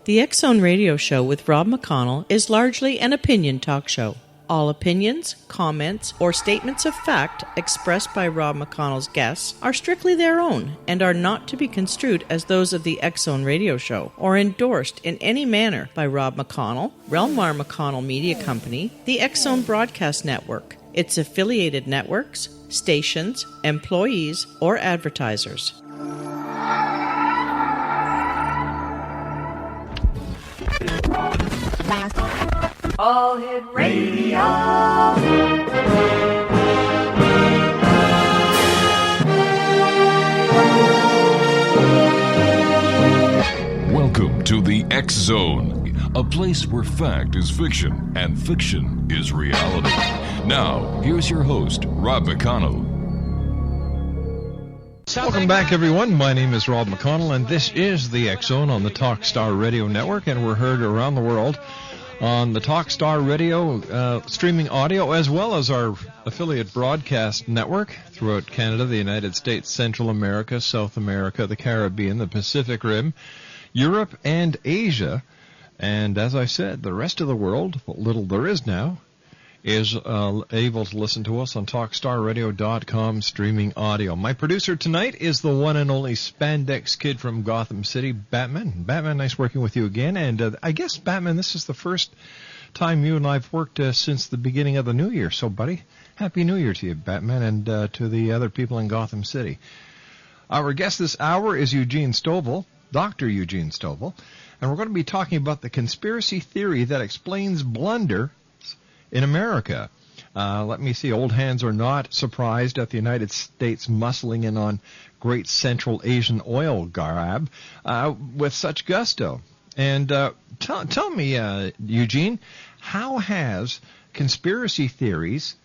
The X-Zone Radio Show with Rob McConnell is largely an opinion talk show. All opinions, comments, or statements of fact expressed by Rob McConnell's guests are strictly their own and are not to be construed as those of the X-Zone Radio Show or endorsed in any manner by Rob McConnell, Relmar McConnell Media Company, the X-Zone Broadcast Network, its affiliated networks, stations, employees, or advertisers. All Hit Radio. Welcome to the X-Zone, a place where fact is fiction and fiction is reality. Now, here's your host, Rob McConnell. Welcome back, everyone. My name is Rob McConnell, and this is the X-Zone on the Talkstar Radio Network, and we're heard around the world on the Talkstar Radio streaming audio, as well as our affiliate broadcast network throughout Canada, the United States, Central America, South America, the Caribbean, the Pacific Rim, Europe, and Asia. And as I said, the rest of the world, what little there is now, is able to listen to us on TalkStarRadio.com streaming audio. My producer tonight is the one and only Spandex Kid from Gotham City, Batman. Batman, nice working with you again. And I guess, Batman, this is the first time you and I have worked since the beginning of the new year. So, buddy, Happy New Year to you, Batman, and to the other people in Gotham City. Our guest this hour is Eugene Stovall, Dr. Eugene Stovall, and we're going to be talking about the conspiracy theory that explains Blunders in America. Let me see. Old hands are not surprised at the United States muscling in on great Central Asian oil grab with such gusto. And tell me, Eugene, how has conspiracy theories,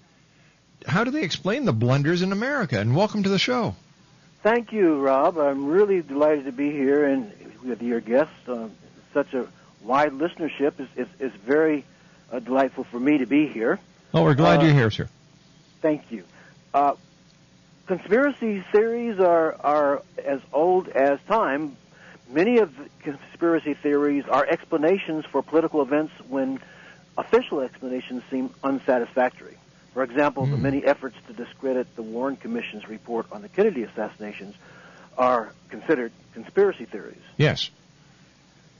how do they explain the blunders in America? And welcome to the show. Thank you, Rob. I'm really delighted to be here and with your guests. Such a wide listenership is very delightful for me to be here. Oh, we're glad you're here, sir. Thank you. Conspiracy theories are as old as time. Many of the conspiracy theories are explanations for political events when official explanations seem unsatisfactory. For example, the many efforts to discredit the Warren Commission's report on the Kennedy assassinations are considered conspiracy theories. Yes.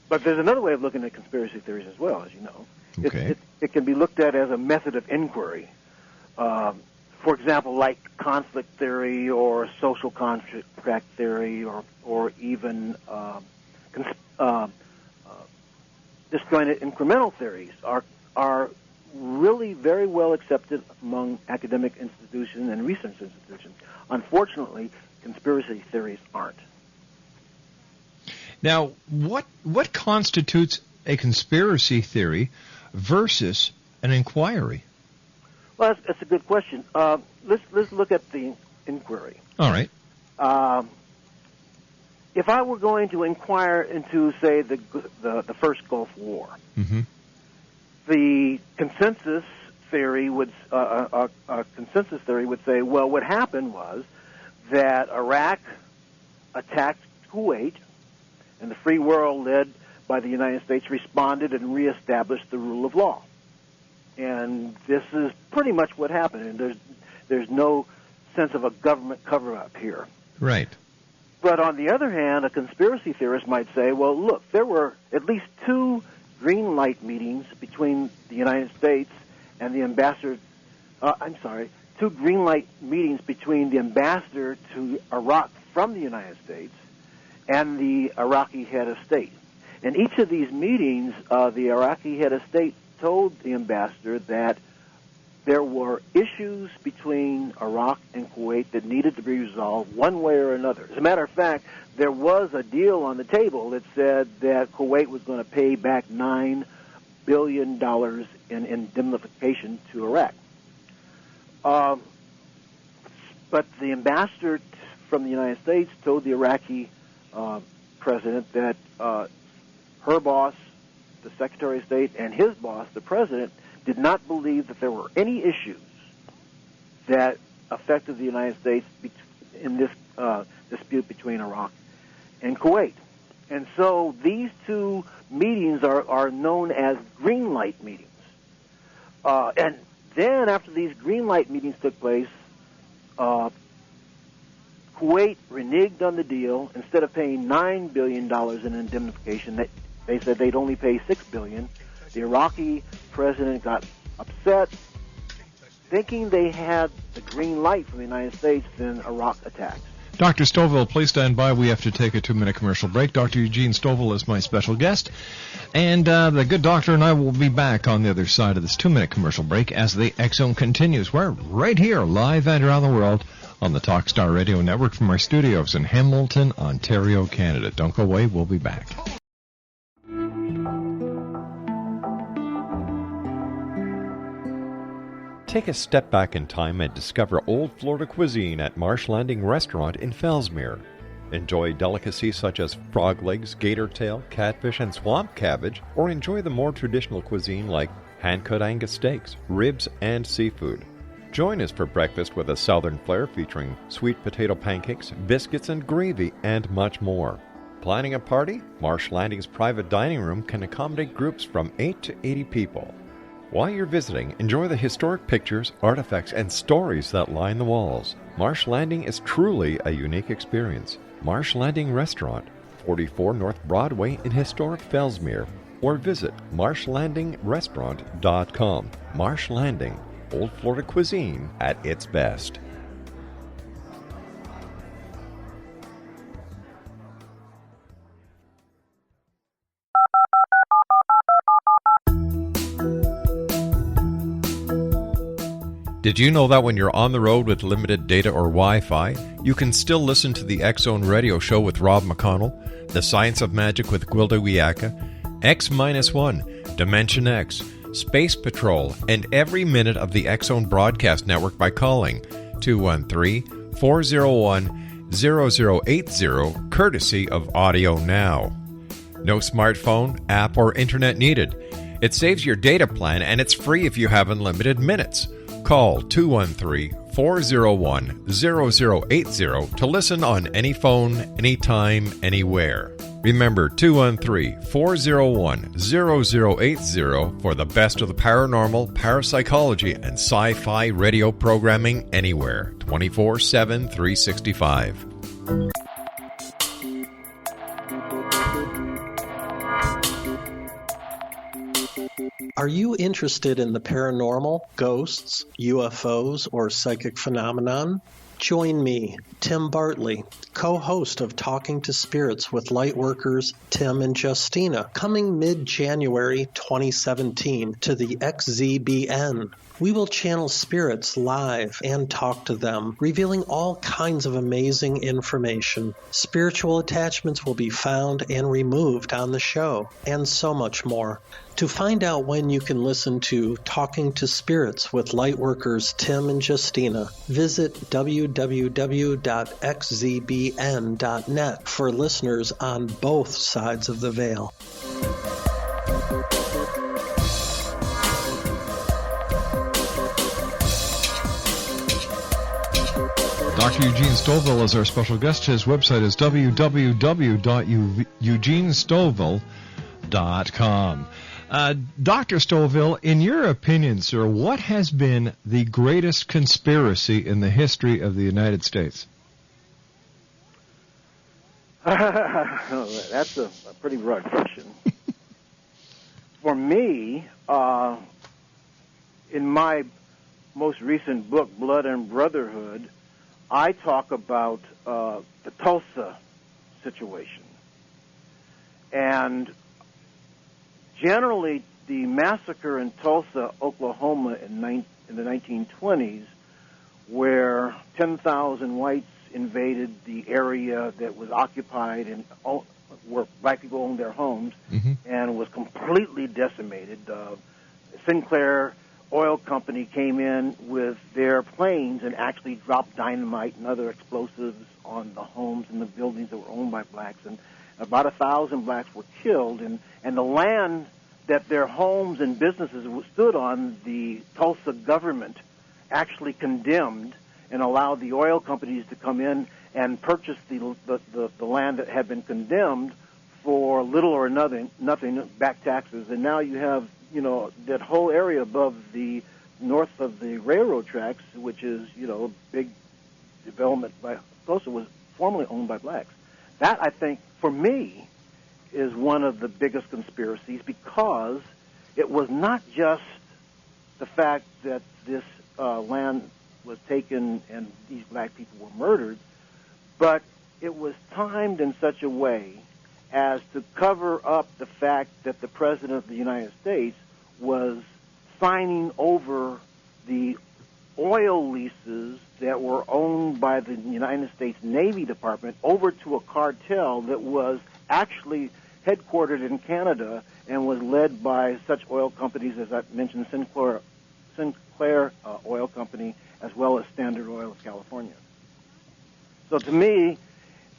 But there's another way of looking at conspiracy theories as well, as you know. Okay. It can be looked at as a method of inquiry. For example, like conflict theory or social contract theory or even disjointed incremental theories are really very well accepted among academic institutions and research institutions. Unfortunately, conspiracy theories aren't. Now, what constitutes a conspiracy theory versus an inquiry? Well, that's a good question. Let's look at the inquiry. All right. If I were going to inquire into, say, the first Gulf War, the consensus theory would say, well, what happened was that Iraq attacked Kuwait, and the free world led by the United States responded and reestablished the rule of law. And this is pretty much what happened, and there's no sense of a government cover-up here. Right. But on the other hand, a conspiracy theorist might say, well, look, there were at least two green light meetings between the United States and the ambassador, two green light meetings between the ambassador to Iraq from the United States and the Iraqi head of state. In each of these meetings, the Iraqi head of state told the ambassador that there were issues between Iraq and Kuwait that needed to be resolved one way or another. As a matter of fact, there was a deal on the table that said that Kuwait was going to pay back $9 billion in indemnification to Iraq. But the ambassador from the United States told the Iraqi president that her boss, the Secretary of State, and his boss, the president, did not believe that there were any issues that affected the United States in this dispute between Iraq and Kuwait. And so these two meetings are known as green light meetings. And then after these green light meetings took place, Kuwait reneged on the deal. Instead of paying $9 billion in indemnification, they said they'd only pay $6 billion. The Iraqi president got upset, thinking they had the green light from the United States, then Iraq attacked. Dr. Stovall, please stand by. We have to take a 2-minute commercial break. Dr. Eugene Stovall is my special guest. And the good doctor and I will be back on the other side of this 2-minute commercial break as the X-Zone continues. We're right here, live and around the world, on the Talkstar Radio Network from our studios in Hamilton, Ontario, Canada. Don't go away. We'll be back. Take a step back in time and discover old Florida cuisine at Marsh Landing Restaurant in Fellsmere. Enjoy delicacies such as frog legs, gator tail, catfish, and swamp cabbage, or enjoy the more traditional cuisine like hand-cut Angus steaks, ribs, and seafood. Join us for breakfast with a southern flair featuring sweet potato pancakes, biscuits, and gravy, and much more. Planning a party? Marsh Landing's private dining room can accommodate groups from 8 to 80 people. While you're visiting, enjoy the historic pictures, artifacts, and stories that line the walls. Marsh Landing is truly a unique experience. Marsh Landing Restaurant, 44 North Broadway in historic Fellsmere, or visit marshlandingrestaurant.com. Marsh Landing, old Florida cuisine at its best. Did you know that when you're on the road with limited data or Wi-Fi, you can still listen to the X-Zone radio show with Rob McConnell, The Science of Magic with Gwilda Wiyaka, X-1, Dimension X, Space Patrol, and every minute of the X-Zone broadcast network by calling 213-401-0080, courtesy of Audio Now. No smartphone, app, or internet needed. It saves your data plan, and it's free if you have unlimited minutes. Call 213-401-0080 to listen on any phone, anytime, anywhere. Remember 213-401-0080 for the best of the paranormal, parapsychology, and sci-fi radio programming anywhere, 24/7, 365. Are you interested in the paranormal, ghosts, UFOs, or psychic phenomenon? Join me, Tim Bartley, co-host of Talking to Spirits with Lightworkers Tim and Justina, coming mid-January 2017 to the XZBN. We will channel spirits live and talk to them, revealing all kinds of amazing information. Spiritual attachments will be found and removed on the show, and so much more. To find out when you can listen to Talking to Spirits with Lightworkers Tim and Justina, visit www.xzbn.net for listeners on both sides of the veil. Dr. Eugene Stovall is our special guest. His website is www.eugenestovall.com. Dr. Stovall, in your opinion, sir, what has been the greatest conspiracy in the history of the United States? That's a pretty broad question. For me, in my most recent book, Blood and Brotherhood, I talk about the Tulsa situation. And generally, the massacre in Tulsa, Oklahoma in the 1920s, where 10,000 whites invaded the area that was occupied and where black people owned their homes, and was completely decimated. Sinclair Oil Company came in with their planes and actually dropped dynamite and other explosives on the homes and the buildings that were owned by blacks, and about 1,000 blacks were killed, and the land that their homes and businesses stood on, the Tulsa government actually condemned and allowed the oil companies to come in and purchase the land that had been condemned for little or nothing, back taxes, and now you have, that whole area above the north of the railroad tracks, which is, a big development by Tulsa, was formerly owned by blacks. That, I think, for me, is one of the biggest conspiracies, because it was not just the fact that this land was taken and these black people were murdered, but it was timed in such a way as to cover up the fact that the President of the United States was signing over the oil leases that were owned by the United States Navy Department over to a cartel that was actually headquartered in Canada and was led by such oil companies as I mentioned, Sinclair Oil Company, as well as Standard Oil of California. So to me,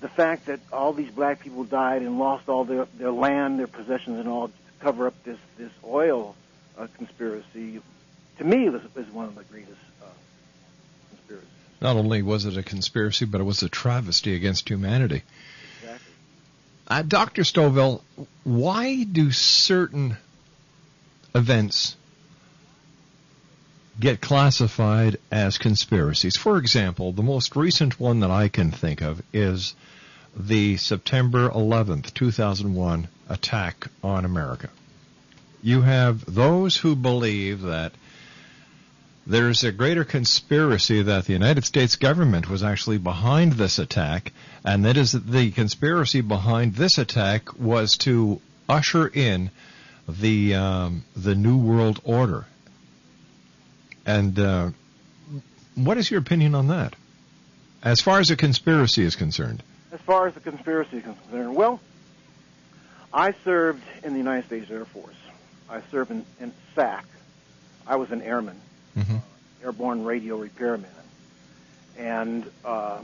the fact that all these black people died and lost all their land, their possessions, and all to cover up this oil conspiracy, to me, is one of the greatest conspiracies. Not only was it a conspiracy, but it was a travesty against humanity. Exactly. Dr. Stovall, why do certain events get classified as conspiracies? For example, the most recent one that I can think of is the September 11th, 2001 attack on America. You have those who believe that there's a greater conspiracy that the United States government was actually behind this attack, and that is that the conspiracy behind this attack was to usher in the New World Order. And what is your opinion on that, as far as a conspiracy is concerned? As far as the conspiracy is concerned, well, I served in the United States Air Force. I served in SAC. I was an airman, airborne radio repairman, and I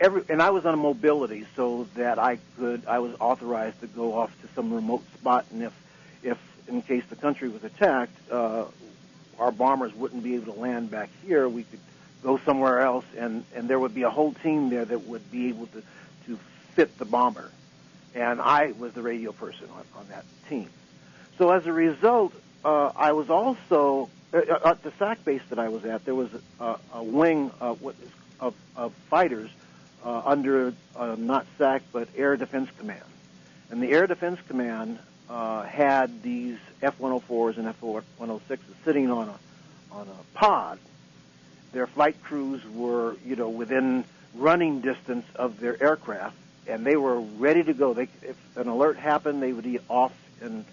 was on a mobility so that I was authorized to go off to some remote spot, and if in case the country was attacked, our bombers wouldn't be able to land back here. We could go somewhere else, and there would be a whole team there that would be able to fit the bomber. And I was the radio person on that team. So as a result, I was also, at the SAC base that I was at, there was a wing of fighters under not SAC, but Air Defense Command. And the Air Defense Command had these F-104s and F-106s sitting on a pod. Their flight crews were, within running distance of their aircraft, and they were ready to go. If an alert happened, they would be off in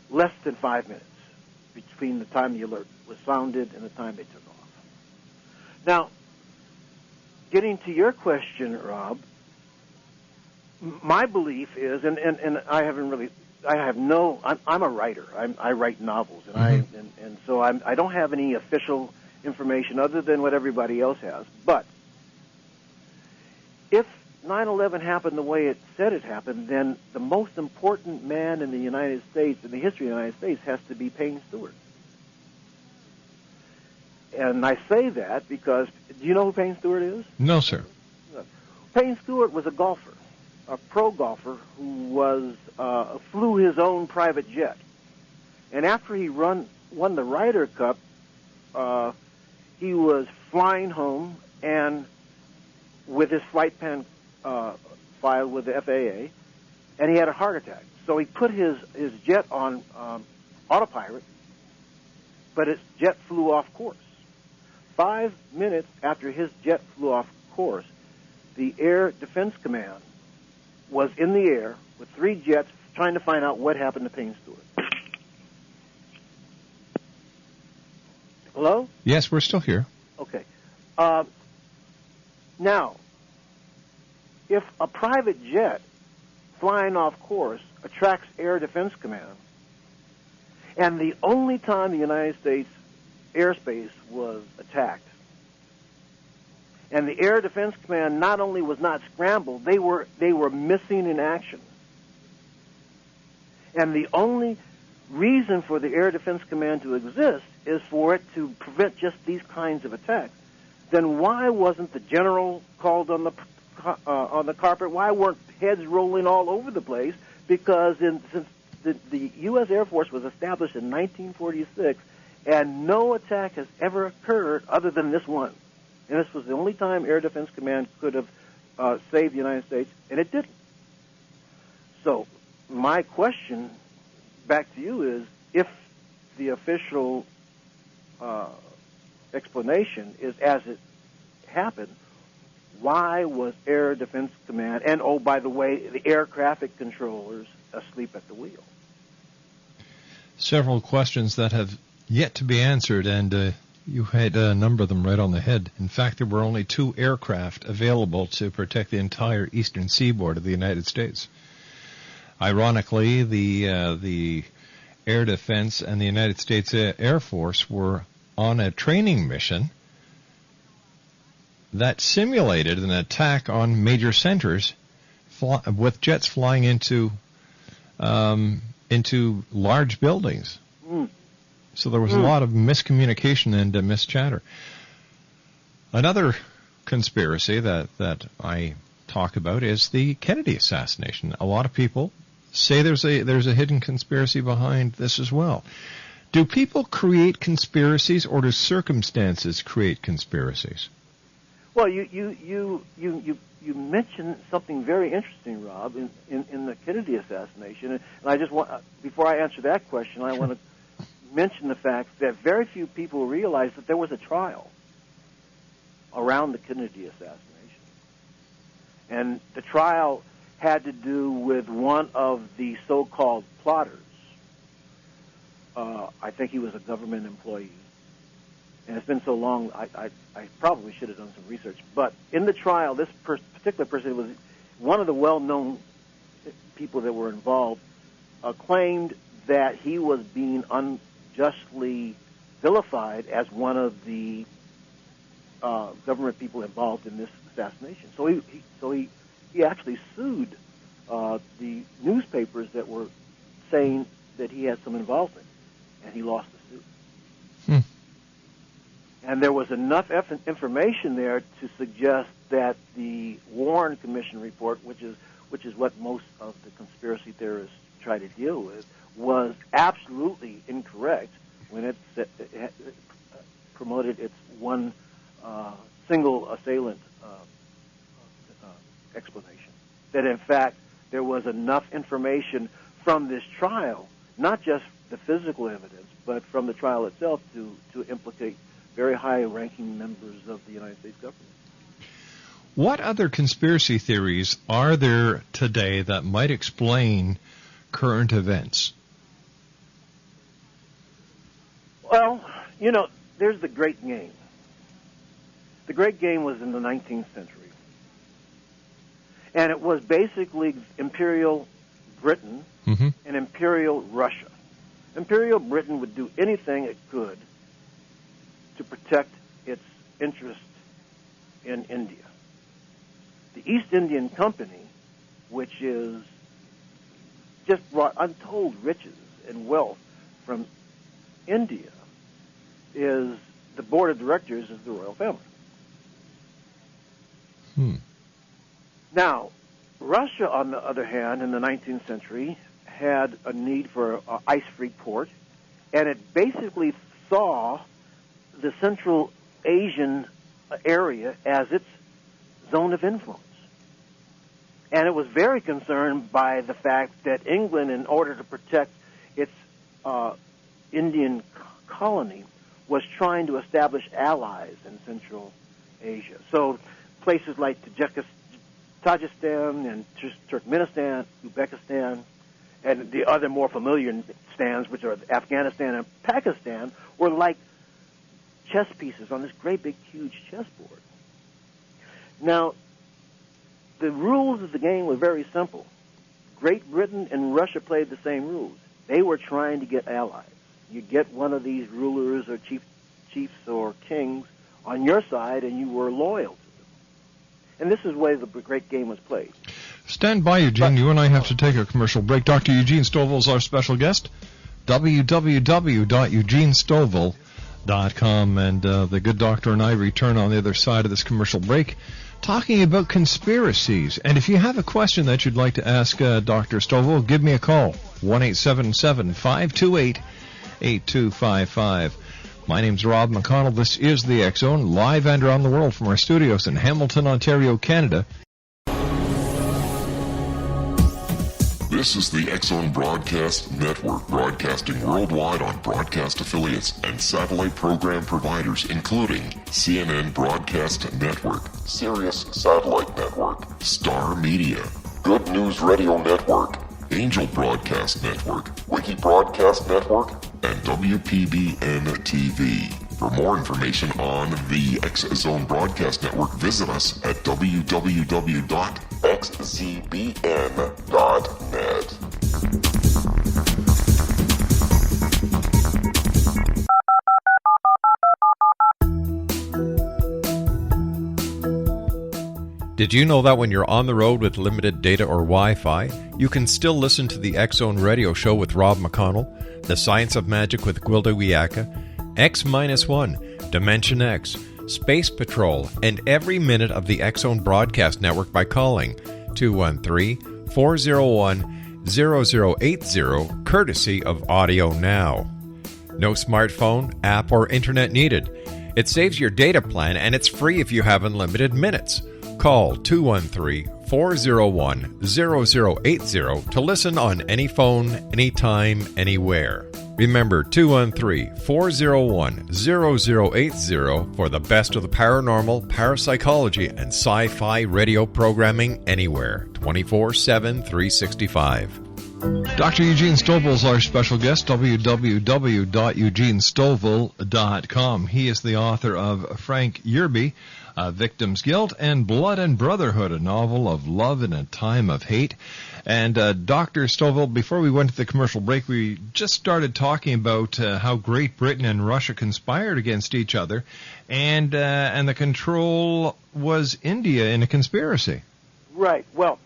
less than 5 minutes between the time the alert was sounded and the time they took off. Now, getting to your question, Rob, my belief is, and I haven't really, I'm a writer. I write novels, and so I don't have any official information other than what everybody else has. But if 9/11 happened the way it said it happened, then the most important man in the United States, in the history of the United States, has to be Payne Stewart. And I say that because, do you know who Payne Stewart is? No, sir. Payne Stewart was a golfer, a pro golfer who flew his own private jet. And after he won the Ryder Cup, he was flying home and with his flight plan filed with the FAA, and he had a heart attack. So he put his jet on autopilot, but his jet flew off course. 5 minutes after his jet flew off course, the Air Defense Command was in the air with 3 jets trying to find out what happened to Payne Stewart. Hello? Yes, we're still here. Okay. Now, if a private jet flying off course attracts Air Defense Command, and the only time the United States airspace was attacked, and the Air Defense Command not only was not scrambled, they were missing in action. And the only reason for the Air Defense Command to exist is for it to prevent just these kinds of attacks. Then why wasn't the general called on the on the carpet? Why weren't heads rolling all over the place? Because since the U.S. Air Force was established in 1946, and no attack has ever occurred other than this one. And this was the only time Air Defense Command could have saved the United States, and it didn't. So my question back to you is, if the official explanation is as it happened, why was Air Defense Command, and oh, by the way, the air traffic controllers asleep at the wheel? Several questions that have yet to be answered, and you had a number of them right on the head. In fact, there were only 2 aircraft available to protect the entire eastern seaboard of the United States. Ironically, the Air Defense and the United States Air Force were on a training mission that simulated an attack on major centers with jets flying into large buildings. So there was a lot of miscommunication and mischatter. Another conspiracy that I talk about is the Kennedy assassination. A lot of people say there's a hidden conspiracy behind this as well. Do people create conspiracies, or do circumstances create conspiracies? Well, you mentioned something very interesting, Rob, in the Kennedy assassination, and I just want, before I answer that question, I want to mention the fact that very few people realize that there was a trial around the Kennedy assassination, and the trial had to do with one of the so-called plotters. I think he was a government employee. And it's been so long, I probably should have done some research. But in the trial, this particular person was one of the well-known people that were involved, claimed that he was being unjustly vilified as one of the government people involved in this assassination. So he actually sued the newspapers that were saying that he had some involvement, and he lost the suit. And there was enough information there to suggest that the Warren Commission report, which is what most of the conspiracy theorists try to deal with, was absolutely incorrect when it promoted its one single assailant explanation. That in fact there was enough information from this trial, not just the physical evidence, but from the trial itself to implicate very high-ranking members of the United States government. What other conspiracy theories are there today that might explain current events? Well, there's the Great Game. The Great Game was in the 19th century. And it was basically Imperial Britain and Imperial Russia. Imperial Britain would do anything it could to protect its interest in India. The East Indian Company, which is just brought untold riches and wealth from India, is the board of directors is the royal family. Now, Russia, on the other hand, in the 19th century, had a need for an ice-free port, and it basically saw the Central Asian area as its zone of influence. And it was very concerned by the fact that England, in order to protect its Indian colony, was trying to establish allies in Central Asia. So places like Tajikistan and Turkmenistan, Uzbekistan, and the other more familiar stands, which are Afghanistan and Pakistan, were like chess pieces on this great big huge chessboard. Now, the rules of the game were very simple. Great Britain and Russia played the same rules. They were trying to get allies. You get one of these rulers or chiefs or kings on your side, and you were loyal to them. And this is the way the Great Game was played. Stand by, Eugene. You and I have to take a commercial break. Dr. Eugene Stovall is our special guest. www.eugenestovall.com. And the good doctor and I return on the other side of this commercial break talking about conspiracies. And if you have a question that you'd like to ask Dr. Stovall, give me a call, 1-877-528-8255. My name's Rob McConnell. This is the X Zone, live and around the world from our studios in Hamilton, Ontario, Canada. This is the X Zone Broadcast Network, broadcasting worldwide on broadcast affiliates and satellite program providers, including CNN Broadcast Network, Sirius Satellite Network, Star Media, Good News Radio Network, Angel Broadcast Network, Wiki Broadcast Network, and WPBN TV. For more information on the X Zone Broadcast Network, visit us at www.xzbn.net. Did you know that when you're on the road with limited data or Wi-Fi, you can still listen to the X Zone Radio Show with Rob McConnell, The Science of Magic with Gwilda Wiyaka, X-1, Dimension X, Space Patrol, and every minute of the X Zone Broadcast Network by calling 213-401-0080, courtesy of Audio Now. No smartphone, app, or internet needed. It saves your data plan, and it's free if you have unlimited minutes. Call 213-401-0080 to listen on any phone, anytime, anywhere. Remember, 213-401-0080 for the best of the paranormal, parapsychology, and sci-fi radio programming anywhere, 24/7, 365. Dr. Eugene Stovall is our special guest, www.eugenestovall.com. He is the author of Frank Yerby, Victim's Guilt, and Blood and Brotherhood, a novel of love in a time of hate. And Dr. Stovall, before we went to the commercial break, we just started talking about how Great Britain and Russia conspired against each other, and the control was India in a conspiracy. Right. Well,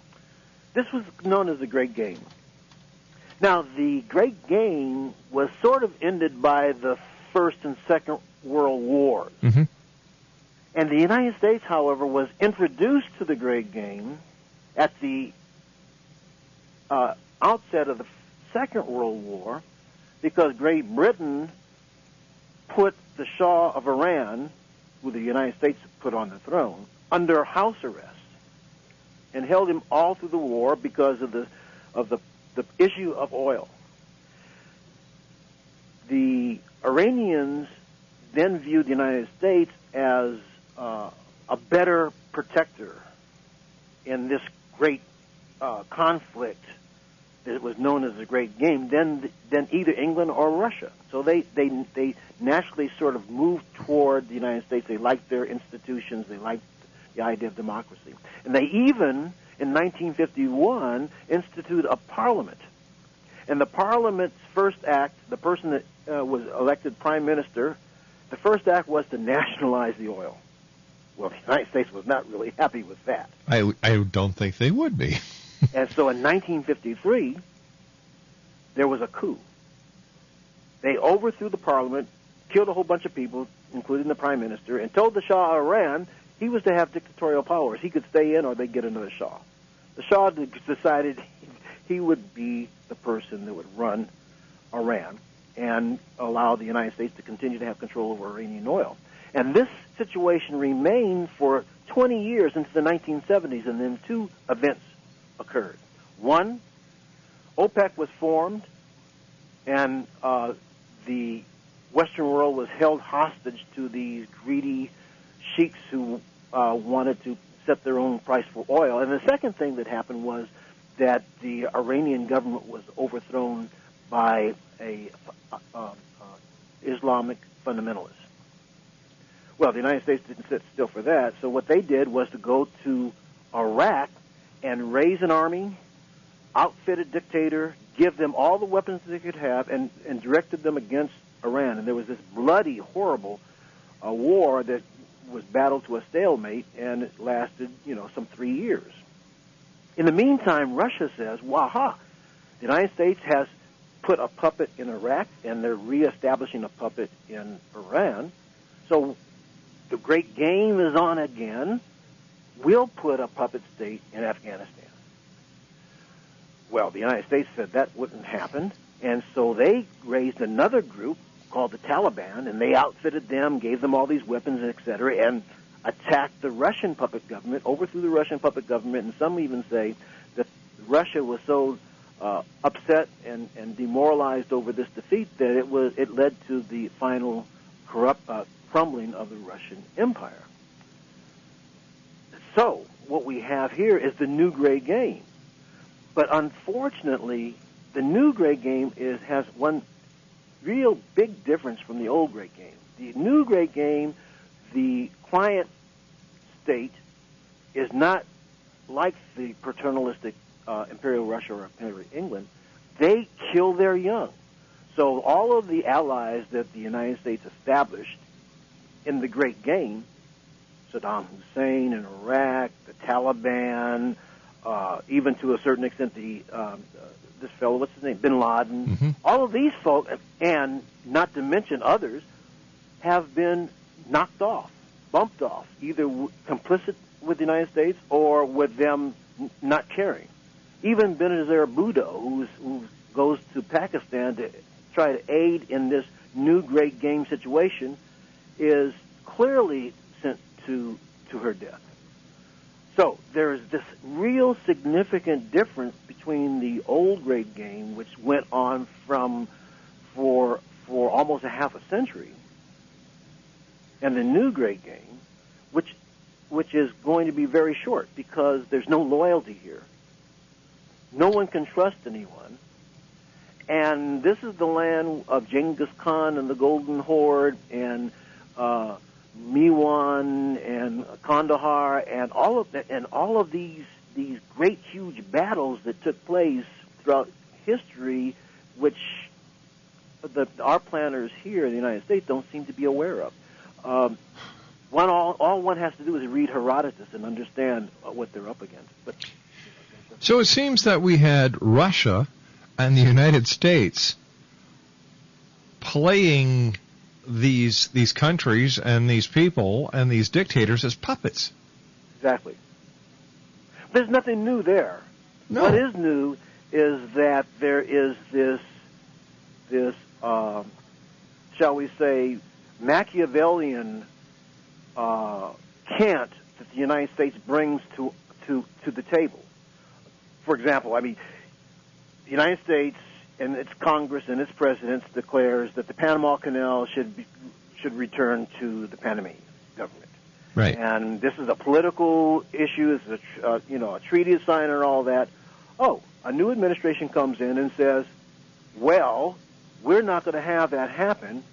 this was known as the Great Game. Now, the Great Game was sort of ended by the First and Second World Wars. Mm-hmm. And the United States, however, was introduced to the Great Game at the outset of the Second World War because Great Britain put the Shah of Iran, who the United States put on the throne, under house arrest and held him all through the war because of the issue of oil. The Iranians then viewed the United States as a better protector in this great conflict that was known as the Great Game than either England or Russia. So they naturally sort of moved toward the United States. They liked their institutions. They liked the idea of democracy. And they even, in 1951, instituted a parliament. And the parliament's first act, the person that was elected prime minister, the first act was to nationalize the oil. Well, the United States was not really happy with that. I don't think they would be. And so in 1953, there was a coup. They overthrew the parliament, killed a whole bunch of people, including the prime minister, and told the Shah of Iran he was to have dictatorial powers. He could stay in or they'd get another Shah. The Shah decided he would be the person that would run Iran and allow the United States to continue to have control over Iranian oil. And this situation remained for 20 years into the 1970s, and then two events occurred. One, OPEC was formed, and the Western world was held hostage to these greedy sheiks who wanted to set their own price for oil. And the second thing that happened was that the Iranian government was overthrown by a Islamic fundamentalist. Well, the United States didn't sit still for that, so what they did was to go to Iraq and raise an army, outfit a dictator, give them all the weapons they could have, and directed them against Iran. And there was this bloody, horrible war that was battled to a stalemate, and it lasted, some 3 years. In the meantime, Russia says, waha, the United States has put a puppet in Iraq, and they're reestablishing a puppet in Iran. So the Great Game is on again. we'll put a puppet state in Afghanistan. Well, the United States said that wouldn't happen, and so they raised another group called the Taliban, and they outfitted them, gave them all these weapons, etc., and attacked the Russian puppet government, overthrew the Russian puppet government, and some even say that Russia was so upset and demoralized over this defeat that it led to the final crumbling of the Russian Empire. So what we have here is the new gray game. But unfortunately, the new gray game has one real big difference from the old gray game. The new gray game, the client state is not like the paternalistic Imperial Russia or Imperial England. They kill their young. So all of the allies that the United States established in the Great Game, Saddam Hussein in Iraq, the Taliban, even to a certain extent this fellow, what's his name, Bin Laden, all of these folks, and not to mention others, have been knocked off, bumped off, either complicit with the United States or with them not caring. Even Benazir Bhutto, who goes to Pakistan to try to aid in this new Great Game situation, is clearly sent to her death. So there's this real significant difference between the old Great Game, which went on for almost a half a century, and the new Great Game, which is going to be very short because there's no loyalty here. No one can trust anyone. And this is the land of Genghis Khan and the Golden Horde and Miwan and Kandahar and all of these great huge battles that took place throughout history, which our planners here in the United States don't seem to be aware of. All one has to do is read Herodotus and understand what they're up against. So it seems that we had Russia and the United States playing these countries and these people and these dictators as puppets. Exactly. There's nothing new there. No. What is new is that there is this shall we say, Machiavellian cant that the United States brings to the table. For example, I mean, the United States and its Congress and its presidents declares that the Panama Canal should return to the Panamanian government. Right. And this is a political issue. This is a treaty to sign and all that. Oh, a new administration comes in and says, well, we're not going to have that happen,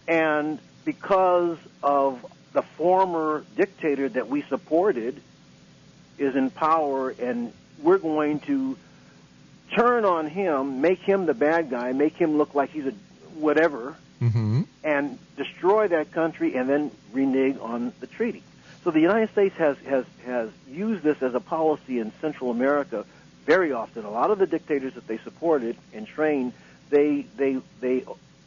and because of the former dictator that we supported is in power, and we're going to turn on him, make him the bad guy, make him look like he's a whatever, and destroy that country, and then renege on the treaty. So the United States has used this as a policy in Central America very often. A lot of the dictators that they supported and trained, they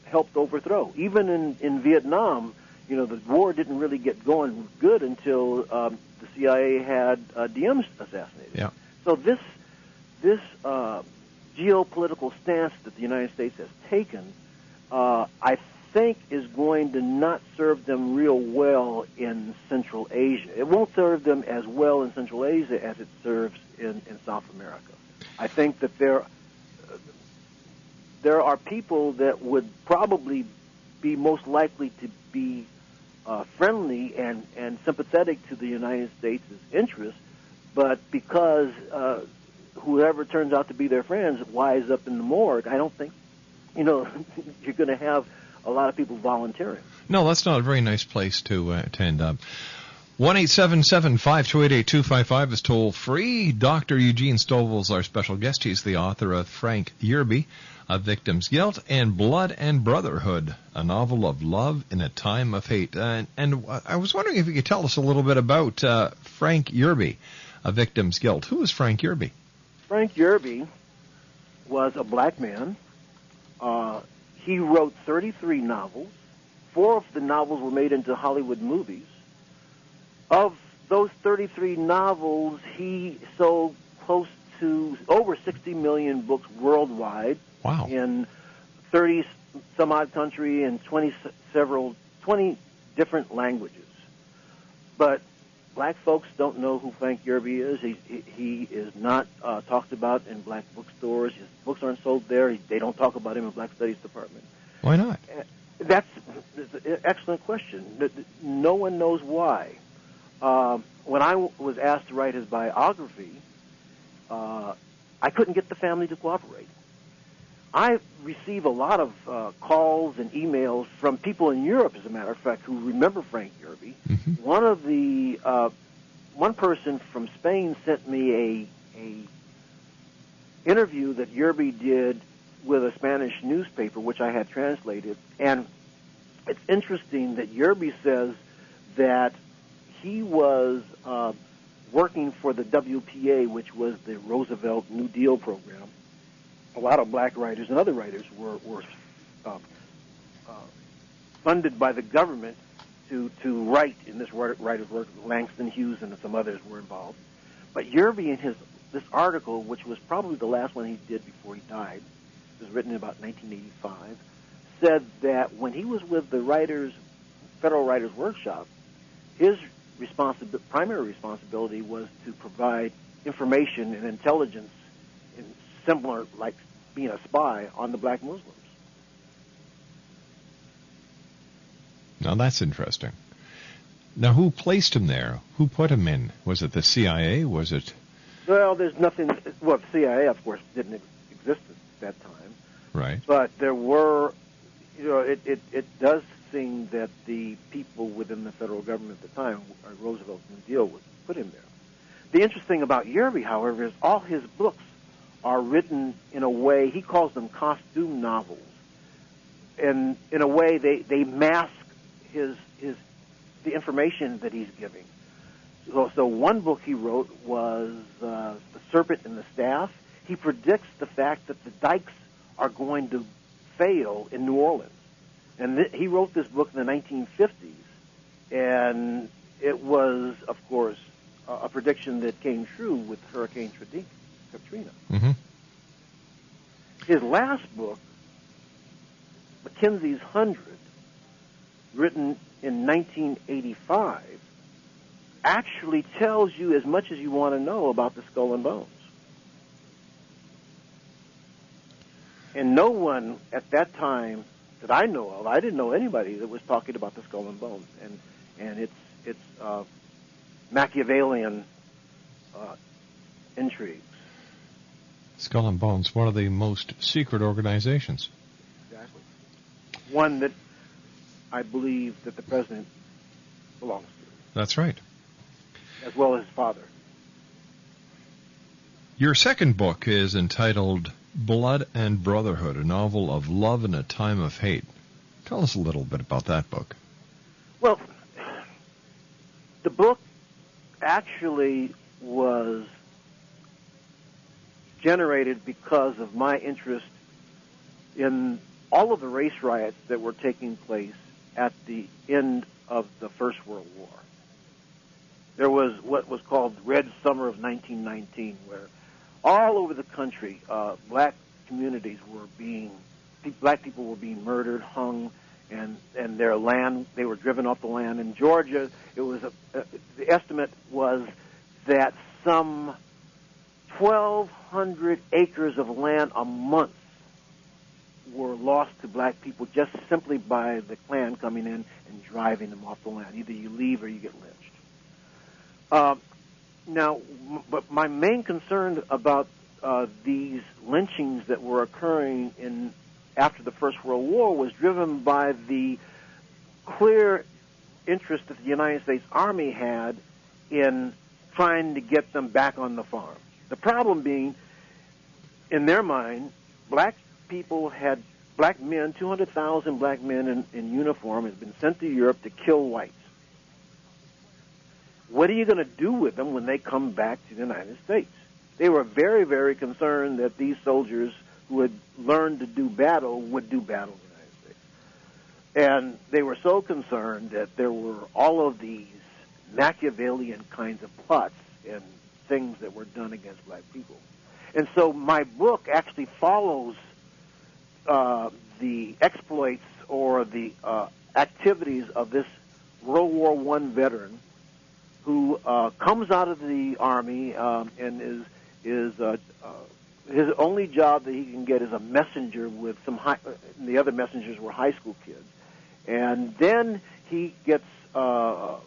helped overthrow. Even in Vietnam, the war didn't really get going good until the CIA had Diem assassinated. Yeah. So this geopolitical stance that the United States has taken, I think, is going to not serve them real well in Central Asia. It won't serve them as well in Central Asia as it serves in South America. I think that there are people that would probably be most likely to be friendly and sympathetic to the United States' interests, but because whoever turns out to be their friends winds up in the morgue, I don't think, you're going to have a lot of people volunteering. No, that's not a very nice place to end up. 1-877-528-8255 is toll free. Dr. Eugene Stovall is our special guest. He's the author of Frank Yerby, A Victim's Guilt, and Blood and Brotherhood, a novel of love in a time of hate. And I was wondering if you could tell us a little bit about Frank Yerby, A Victim's Guilt. Who is Frank Yerby? Frank Yerby was a black man. He wrote 33 novels. 4 of the novels were made into Hollywood movies. Of those 33 novels, he sold close to over 60 million books worldwide. Wow. In 30 some odd country and 20 different languages. But black folks don't know who Frank Yerby is. He is not talked about in black bookstores. His books aren't sold there. They don't talk about him in Black Studies Department. Why not? That's an excellent question. No one knows why. When I was asked to write his biography, I couldn't get the family to cooperate. I receive a lot of calls and emails from people in Europe, as a matter of fact, who remember Frank Yerby. Mm-hmm. One person from Spain sent me a interview that Yerby did with a Spanish newspaper, which I had translated, and it's interesting that Yerby says that he was working for the WPA, which was the Roosevelt New Deal program. A lot of black writers and other writers were funded by the government to write in this writer's work. Langston Hughes and some others were involved. But Yerby, in this article, which was probably the last one he did before he died, it was written in about 1985, said that when he was with the Federal Writers Workshop, his primary responsibility was to provide information and intelligence, similar, like being a spy, on the black Muslims. Now that's interesting. Now who placed him there? Who put him in? Was it the CIA? Was it... Well, there's nothing... Well, the CIA, of course, didn't exist at that time. Right. But there were... It does seem that the people within the federal government at the time, Roosevelt's New Deal, would put him there. The interesting about Yerby, however, is all his books are written in a way, he calls them costume novels. And in a way, they mask the information that he's giving. So one book he wrote was The Serpent and the Staff. He predicts the fact that the dikes are going to fail in New Orleans. And he wrote this book in the 1950s, and it was, of course, a prediction that came true with Hurricane Katrina. Mm-hmm. His last book, Mackenzie's 100, written in 1985, actually tells you as much as you want to know about the Skull and Bones. And no one at that time that I know of, I didn't know anybody that was talking about the Skull and Bones and its Machiavellian intrigues. Skull and Bones, one of the most secret organizations. Exactly. One that I believe that the president belongs to. That's right. As well as his father. Your second book is entitled Blood and Brotherhood, a novel of love in a time of hate. Tell us a little bit about that book. Well, the book actually was generated because of my interest in all of the race riots that were taking place at the end of the First World War. There was what was called Red Summer of 1919, where all over the country, black communities black people were being murdered, hung, and their land, they were driven off the land. In Georgia, it was the estimate was that some 1,200 acres of land a month were lost to black people just simply by the Klan coming in and driving them off the land. Either you leave or you get lynched. But my main concern about these lynchings that were occurring after the First World War was driven by the clear interest that the United States Army had in trying to get them back on the farm. The problem being, in their mind, black men, 200,000 black men in uniform had been sent to Europe to kill whites. What are you going to do with them when they come back to the United States? They were very, very concerned that these soldiers who had learned to do battle would do battle in the United States. And they were so concerned that there were all of these Machiavellian kinds of plots and things that were done against black people. And so my book actually follows the exploits or the activities of this World War I veteran who comes out of the Army and is his only job that he can get is a messenger with some the other messengers were high school kids. And then he gets a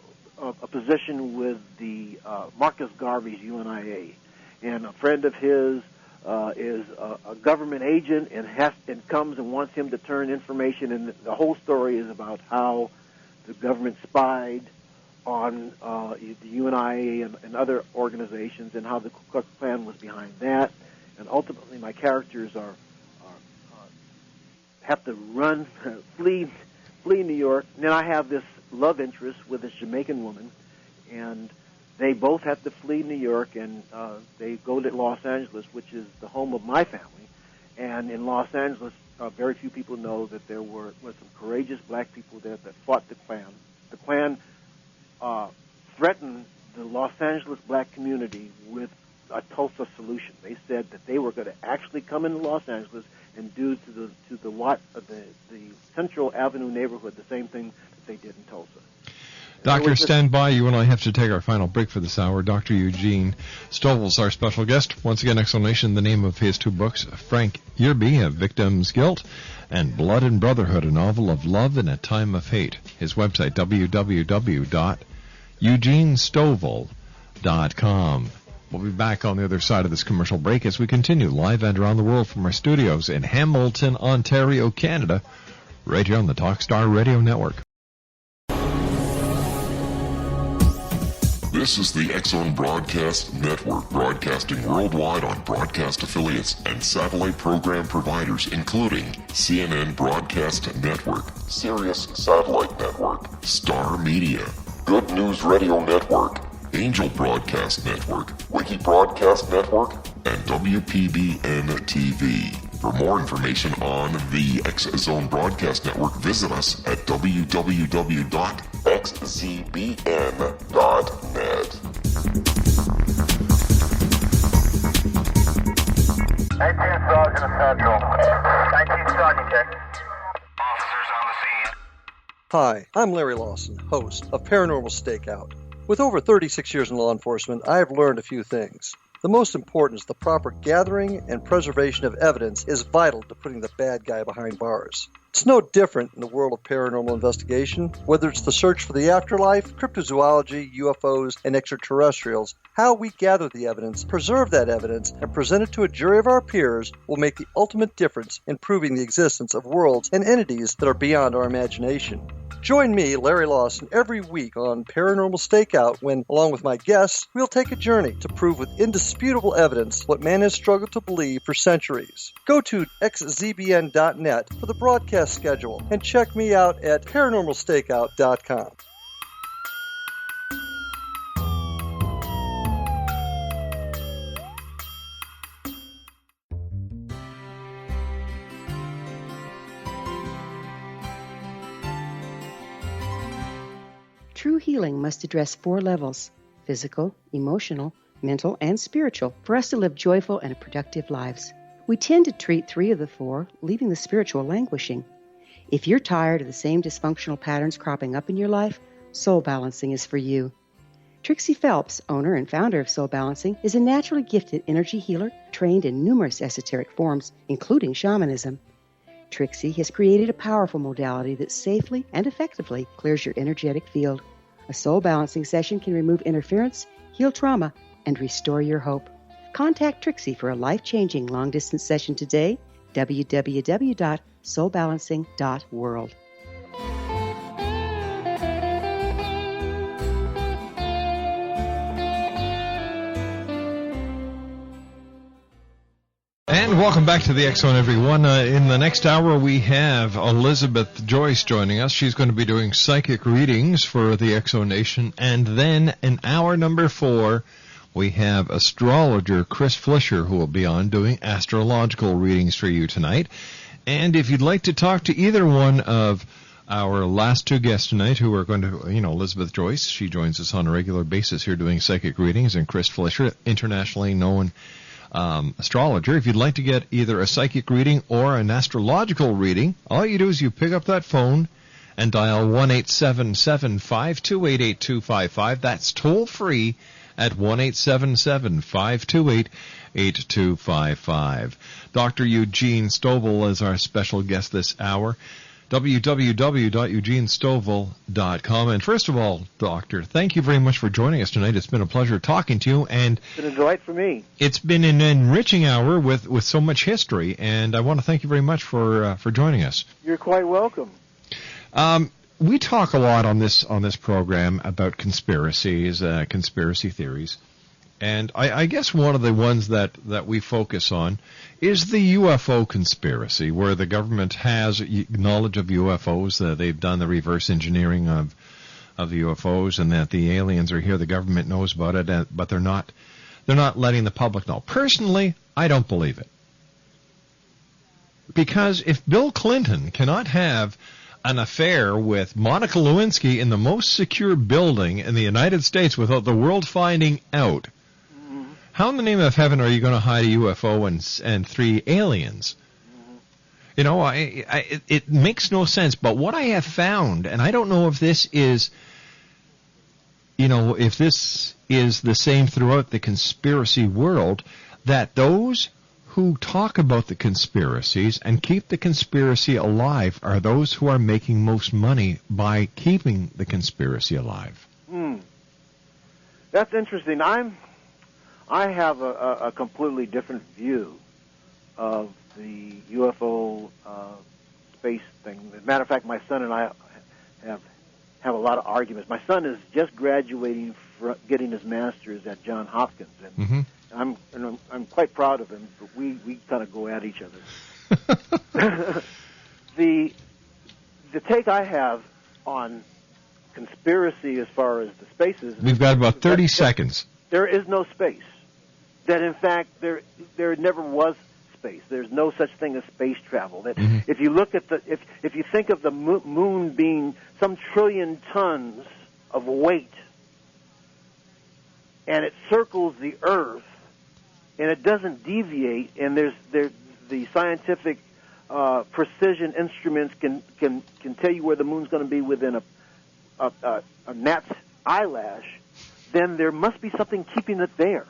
position with the Marcus Garvey's UNIA. And a friend of his is a government agent and comes and wants him to turn information. And the whole story is about how the government spied on the UNIA and other organizations and how the Ku Klux Klan was behind that. And ultimately, my characters have to run, flee New York. And then I have this love interest with this Jamaican woman, and they both have to flee New York, and they go to Los Angeles, which is the home of my family. And in Los Angeles, very few people know that there were some courageous black people there that fought the Klan. The Klan threatened the Los Angeles black community with a Tulsa solution. They said that they were going to actually come into Los Angeles and do to the Central Avenue neighborhood the same thing that they did in Tulsa. Doctor, stand by. You and I have to take our final break for this hour. Dr. Eugene Stovall is our special guest. Once again, explanation, the name of his two books, Frank Yerby, A Victim's Guilt, and Blood and Brotherhood, a novel of love in a time of hate. His website, www.eugenestovall.com. We'll be back on the other side of this commercial break as we continue live and around the world from our studios in Hamilton, Ontario, Canada, right here on the Talkstar Radio Network. This is the X-Zone Broadcast Network, broadcasting worldwide on broadcast affiliates and satellite program providers, including CNN Broadcast Network, Sirius Satellite Network, Star Media, Good News Radio Network, Angel Broadcast Network, Wiki Broadcast Network, and WPBN TV. For more information on the X-Zone Broadcast Network, visit us at www.xzbn.net. 19 Sergeant Central. 19 Sergeant, check. Officers on the scene. Hi, I'm Larry Lawson, host of Paranormal Stakeout. With over 36 years in law enforcement, I have learned a few things. The most important is the proper gathering and preservation of evidence is vital to putting the bad guy behind bars. It's no different in the world of paranormal investigation. Whether it's the search for the afterlife, cryptozoology, UFOs, and extraterrestrials, how we gather the evidence, preserve that evidence, and present it to a jury of our peers will make the ultimate difference in proving the existence of worlds and entities that are beyond our imagination. Join me, Larry Lawson, every week on Paranormal Stakeout when, along with my guests, we'll take a journey to prove with indisputable evidence what man has struggled to believe for centuries. Go to xzbn.net for the broadcast schedule and check me out at paranormalstakeout.com. True healing must address 4 levels: physical, emotional, mental, and spiritual, for us to live joyful and productive lives. We tend to treat 3 of the 4, leaving the spiritual languishing. If you're tired of the same dysfunctional patterns cropping up in your life, Soul Balancing is for you. Trixie Phelps, owner and founder of Soul Balancing, is a naturally gifted energy healer trained in numerous esoteric forms, including shamanism. Trixie has created a powerful modality that safely and effectively clears your energetic field. A soul balancing session can remove interference, heal trauma, and restore your hope. Contact Trixie for a life-changing long-distance session today, www.soulbalancing.world. And welcome back to the X-Zone, everyone. In the next hour, we have Elizabeth Joyce joining us. She's going to be doing psychic readings for the X-Zone Nation. And then in hour number 4, we have astrologer Chris Flisher, who will be on doing astrological readings for you tonight. And if you'd like to talk to either one of our last two guests tonight, who are going to, Elizabeth Joyce, she joins us on a regular basis here doing psychic readings, and Chris Fleischer, internationally known astrologer. If you'd like to get either a psychic reading or an astrological reading, all you do is you pick up that phone and dial 1-877-528-8255. That's toll free at 1-877-528-8255. Dr. Eugene Stovall is our special guest this hour. www.eugenestovall.com. And first of all, Doctor, thank you very much for joining us tonight. It's been a pleasure talking to you, and it's been a delight for me. It's been an enriching hour with so much history, and I want to thank you very much for joining us. You're quite welcome. We talk a lot on this program about conspiracies, conspiracy theories, and I guess one of the ones that we focus on is the UFO conspiracy, where the government has knowledge of UFOs. They've done the reverse engineering of the UFOs, and that the aliens are here. The government knows about it, but they're not letting the public know. Personally, I don't believe it, because if Bill Clinton cannot have an affair with Monica Lewinsky in the most secure building in the United States without the world finding out, how in the name of heaven are you going to hide a UFO and 3 aliens? It makes no sense. But what I have found, and I don't know if this is, if this is the same throughout the conspiracy world, that those who talk about the conspiracies and keep the conspiracy alive are those who are making most money by keeping the conspiracy alive. That's interesting. I have a completely different view of the UFO space thing. As a matter of fact, my son and I have a lot of arguments. My son is just graduating, getting his master's at Johns Hopkins, and I'm quite proud of him. But we kind of go at each other. The take I have on conspiracy as far as the spaces. We've got about 30 seconds. There is no space. That in fact there never was space. There's no such thing as space travel. That if you look at if you think of the moon being some trillion tons of weight, and it circles the Earth, and it doesn't deviate, and there's the scientific precision instruments can tell you where the moon's going to be within a gnat's eyelash, then there must be something keeping it there.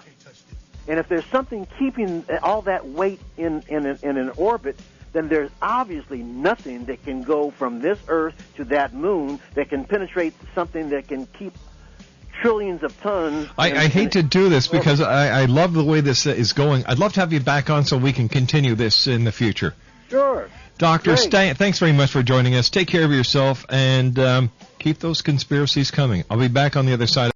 And if there's something keeping all that weight in an orbit, then there's obviously nothing that can go from this Earth to that moon that can penetrate something that can keep trillions of tons. I hate to do this because I love the way this is going. I'd love to have you back on so we can continue this in the future. Sure. Dr. thanks very much for joining us. Take care of yourself and keep those conspiracies coming. I'll be back on the other side.